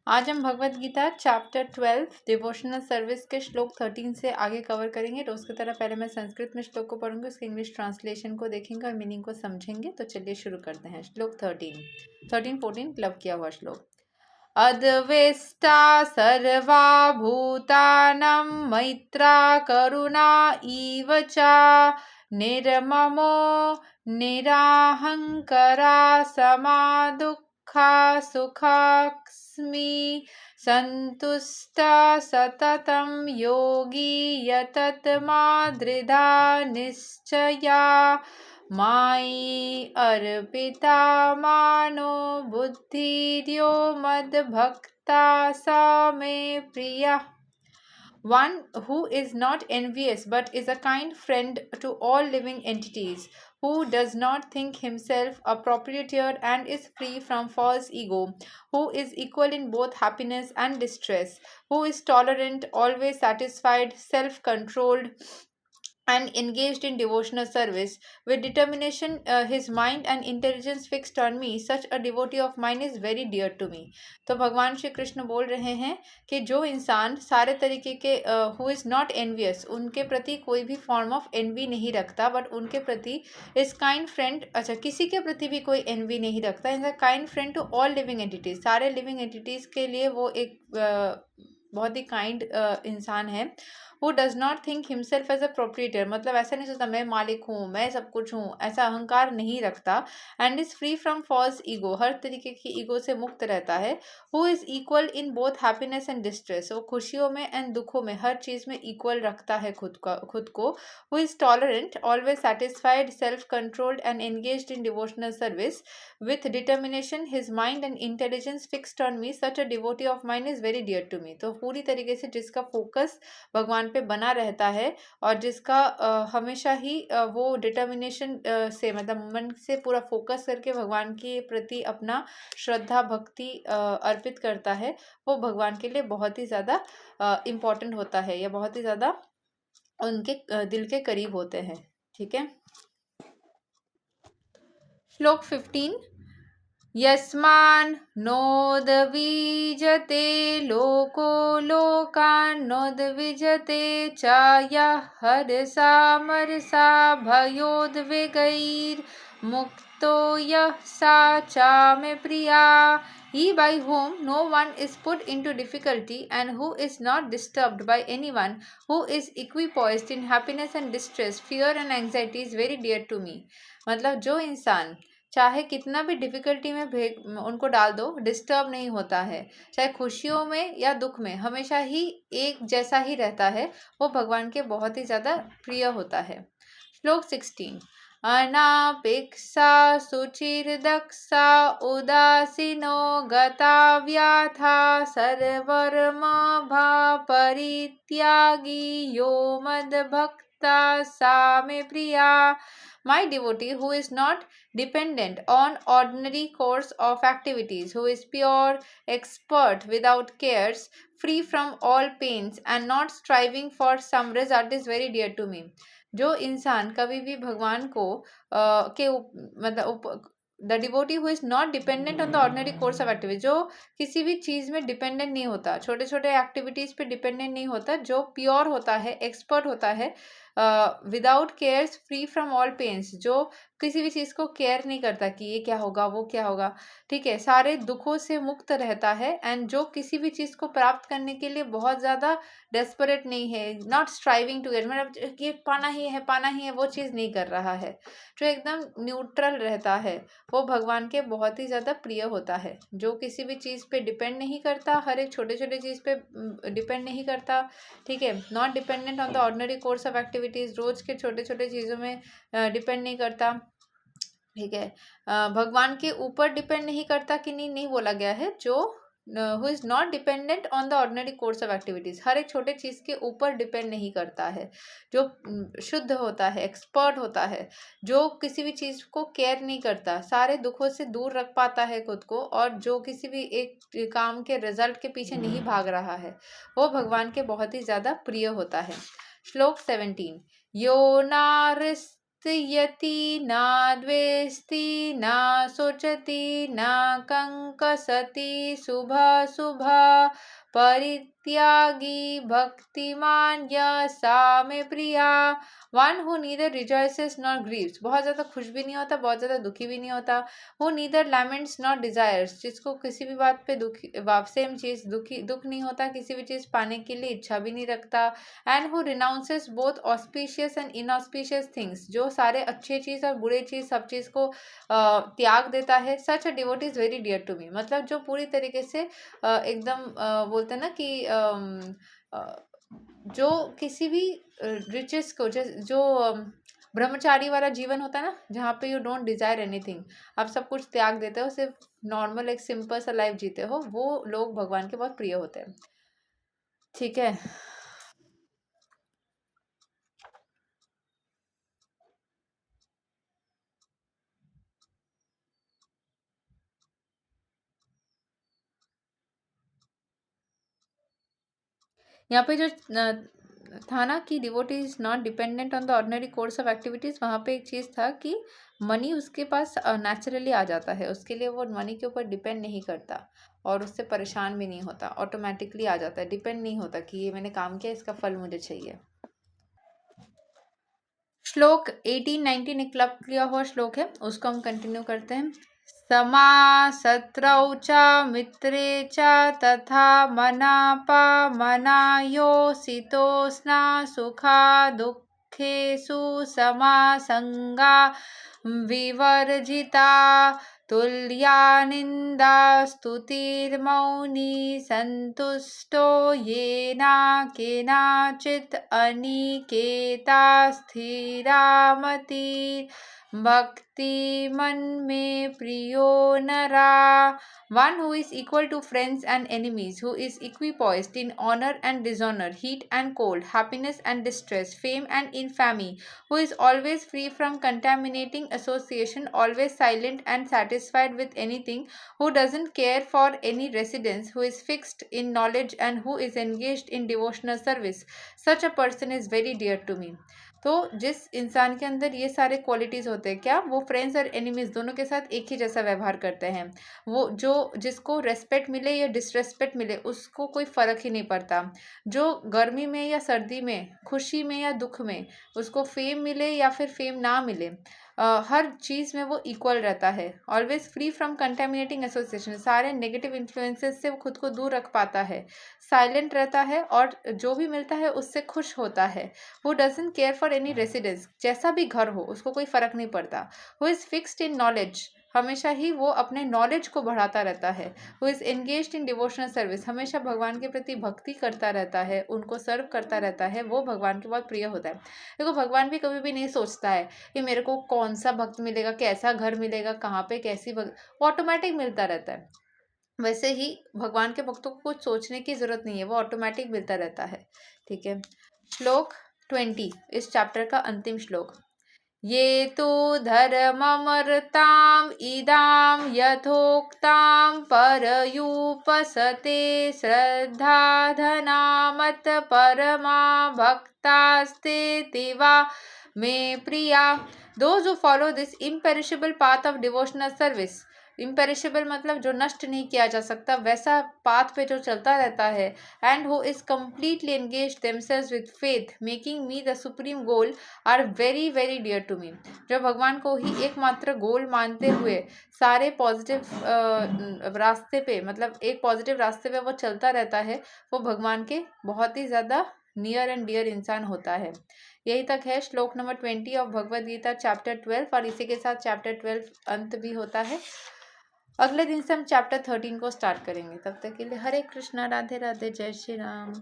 आज हम Bhagavad Gita chapter 12 devotional service के श्लोक 13 से आगे कवर करेंगे। रोज की तरह पहले मैं संस्कृत में श्लोक को पढ़ूंगी, उसके इंग्लिश ट्रांसलेशन को देखेंगे और मीनिंग को समझेंगे। तो चलिए शुरू करते हैं। श्लोक 13 14 लव किया हुआ श्लोक। अद्वेष्टा सर्वा भूतानां मैत्रा करुणा इव च निर्ममो निराहंकरा समा दुःखा सुखास्मि संतुष्टा सततं योगी यतत्मा दृढ़ा निश्चया मायि अर्पिता मानो बुद्धिर्यो मद्भक्ता स मे प्रियः। One who is not envious but is a kind friend to all living entities, who does not think himself a proprietor and is free from false ego, who is equal in both happiness and distress, who is tolerant, always satisfied, self controlled, and engaged in devotional service with determination, his mind and intelligence fixed on me, such a devotee of mine is very dear to me. तो भगवान श्री कृष्ण बोल रहे हैं कि जो इंसान सारे तरीके के हु इज़ नॉट एनवियस, उनके प्रति कोई भी फॉर्म ऑफ एनवी नहीं रखता, बट उनके प्रति इज काइंड फ्रेंड, अच्छा किसी के प्रति भी कोई एनवी नहीं रखता, is a kind friend to all living entities, सारे लिविंग एंटिटीज के लिए वो एक बहुत ही काइंड इंसान है। Who does not think himself as a proprietor, मतलब ऐसा नहीं सोचता मैं मालिक हूँ, मैं सब कुछ हूँ, ऐसा अहंकार नहीं रखता। And is free from false ego, हर तरीके की ईगो से मुक्त रहता है। Who is equal in both happiness and distress, वो खुशियों में एंड दुखों में हर चीज़ में इक्वल रखता है खुद को। Who is tolerant, always satisfied, self controlled and engaged in devotional service with determination, his mind and intelligence fixed on me, such a devotee of mine is very dear to me। तो पूरी तरीके से जिसका focus भगवान पे बना रहता है और जिसका हमेशा ही वो डिटर्मिनेशन से, मतलब मन से पूरा फोकस करके भगवान के प्रति अपना श्रद्धा भक्ति अर्पित करता है, वो भगवान के लिए बहुत ही ज़्यादा इम्पोर्टेंट होता है या बहुत ही ज़्यादा उनके दिल के करीब होते हैं। ठीक है। श्लोक 15 यस्मान् नोद्विजते लोको लोकान् नोद्विजते च यः हर्षामर्षा भयोद्वेगैर्मुक्तो यः सा च मे प्रिया। He by whom no one is put into difficulty and who is not disturbed by anyone, who is equipoised in happiness and distress, fear and anxiety is very dear to me। मतलब जो इंसान चाहे कितना भी difficulty में उनको डाल दो, डिस्टर्ब नहीं होता है, चाहे खुशियों में या दुख में हमेशा ही एक जैसा ही रहता है, वो भगवान के बहुत ही ज़्यादा प्रिय होता है। श्लोक 16 अनापेक्षा शुचिर्दक्षा उदासीनो गता व्याथा सर्वर्म भा परित्यागी यो मद्भक्ता सा मे प्रिया। My devotee who is not dependent on ordinary course of activities, who is pure, expert, without cares, free from all pains and not striving for some result is very dear to me। जो इंसान कभी भी भगवान को मतलब the devotee who is not dependent on the ordinary course of activity, जो किसी भी चीज़ में डिपेंडेंट नहीं होता, छोटे छोटे एक्टिविटीज़ पे डिपेंडेंट नहीं होता, जो प्योर होता है, एक्सपर्ट होता है, without cares, free from all pains, जो किसी भी चीज़ को केयर नहीं करता कि ये क्या होगा वो क्या होगा, ठीक है, सारे दुखों से मुक्त रहता है, एंड जो किसी भी चीज़ को प्राप्त करने के लिए बहुत ज़्यादा डेस्परेट नहीं है, नॉट स्ट्राइविंग टू गेट, मतलब ये पाना ही है वो चीज़ नहीं कर रहा है, जो एकदम न्यूट्रल रहता है, वो भगवान के बहुत ही ज़्यादा प्रिय होता है। जो किसी भी चीज़ पे डिपेंड नहीं करता, हर एक छोटे छोटे चीज़ पे डिपेंड नहीं करता, ठीक है, not dependent on the ordinary course of activities, रोज़ के छोटे छोटे चीज़ों में डिपेंड नहीं करता, ठीक है, भगवान के ऊपर डिपेंड नहीं करता कि नहीं बोला गया है, जो who is not dependent on the ordinary course of activities, हर एक छोटे चीज़ के ऊपर डिपेंड नहीं करता है, जो शुद्ध होता है, एक्सपर्ट होता है, जो किसी भी चीज़ को केयर नहीं करता, सारे दुखों से दूर रख पाता है खुद को, और जो किसी भी एक काम के रिजल्ट के पीछे नहीं भाग रहा है, वो भगवान के बहुत ही ज़्यादा प्रिय होता है। श्लोक 17 यो नारिस स्तयति न द्वेष्टि न शोचति न कंकसति शुभ परित्यागी भक्तिमान यः सा मे प्रिया। One who neither rejoices nor grieves, बहुत ज्यादा खुश भी नहीं होता, बहुत ज्यादा दुखी भी नहीं होता। Who neither laments not desires, जिसको किसी भी बात पे सेम चीज दुख नहीं होता, किसी भी चीज पाने के लिए इच्छा भी नहीं रखता। And who renounces both auspicious and inauspicious things, जो सारे अच्छे चीज और बुरे चीज सब चीज को त्याग देता है। Such a devotee is very dear to me, मतलब जो पूरी तरीके से एकदम बोलते हैं ना कि जो किसी भी रिचेस को जो ब्रह्मचारी वाला जीवन होता है ना, जहाँ पे यू डोंट डिजायर एनीथिंग, आप सब कुछ त्याग देते हो, सिर्फ नॉर्मल एक सिंपल सा लाइफ जीते हो, वो लोग भगवान के बहुत प्रिय होते हैं। ठीक है। यहाँ पे जो था ना कि devotee is not dependent on the ordinary course of activities, वहाँ पे एक चीज़ था कि मनी उसके पास नेचुरली आ जाता है, उसके लिए वो मनी के ऊपर डिपेंड नहीं करता और उससे परेशान भी नहीं होता, ऑटोमेटिकली आ जाता है, डिपेंड नहीं होता कि ये मैंने काम किया इसका फल मुझे चाहिए। श्लोक 18-19 एक क्लब किया हुआ श्लोक है, उसको हम कंटिन्यू करते हैं। समा शत्रौ च मित्रे च तथा मनापमनायोषितोष्णा सुखा दुःखेषु समा संगा विवर्जिता तुल्या निंदा स्तुतिर्मौनी संतुष्टो येना केनाचित् अनिकेता स्थिरामति भक्ति मन में प्रियो नरा। One who is equal to friends and enemies, who is equipoised in honor and dishonor, heat and cold, happiness and distress, fame and infamy, who is always free from contaminating association, always silent and satisfied with anything, who doesn't care for any residence, who is fixed in knowledge and who is engaged in devotional service, such a person is very dear to me। तो जिस इंसान के अंदर ये सारे qualities होते हैं, क्या वो फ्रेंड्स और एनिमीज दोनों के साथ एक ही जैसा व्यवहार करते हैं, वो जो जिसको रेस्पेक्ट मिले या डिसरेस्पेक्ट मिले उसको कोई फर्क ही नहीं पड़ता, जो गर्मी में या सर्दी में, खुशी में या दुख में, उसको फेम मिले या फिर फेम ना मिले, हर चीज़ में वो इक्वल रहता है। Always free from contaminating association, सारे नेगेटिव इन्फ्लुएंसेस से वो खुद को दूर रख पाता है, साइलेंट रहता है और जो भी मिलता है उससे खुश होता है। Who doesn't care for any residence, जैसा भी घर हो उसको कोई फर्क नहीं पड़ता। Who is fixed in knowledge, हमेशा ही वो अपने नॉलेज को बढ़ाता रहता है। Who is engaged in devotional service, हमेशा भगवान के प्रति भक्ति करता रहता है, उनको सर्व करता रहता है, वो भगवान के बहुत प्रिय होता है। देखो भगवान भी कभी भी नहीं सोचता है कि मेरे को कौन सा भक्त मिलेगा, कैसा घर मिलेगा, कहाँ पे कैसी वो ऑटोमेटिक मिलता रहता है। वैसे ही भगवान के भक्तों को कुछ सोचने की जरूरत नहीं है, वो ऑटोमेटिक मिलता रहता है। ठीक है। श्लोक 20 इस चैप्टर का अंतिम श्लोक। ये तो धर्ममर्ताम इदाम यथोक्ताम परयूपसते श्रद्धा धनामत परमा भक्तास्ते तिवा मे प्रिया। Those who follow this imperishable path of devotional service, imperishable मतलब जो नष्ट नहीं किया जा सकता, वैसा पाथ पे जो चलता रहता है, and who is completely engage themselves with faith making me the supreme goal are very very dear to me. जो भगवान को ही एकमात्र गोल मानते हुए सारे पॉजिटिव रास्ते पे, मतलब एक पॉजिटिव रास्ते पे वो चलता रहता है, वो भगवान के बहुत ही ज़्यादा नियर एंड डियर इंसान होता है। यही तक है श्लोक number 20 of Bhagavad Gita chapter 12, और इसी के साथ चैप्टर 12 अंत भी होता है। अगले दिन से हम चैप्टर 13 को स्टार्ट करेंगे। तब तक के लिए हरे कृष्णा, राधे राधे, जय श्री राम।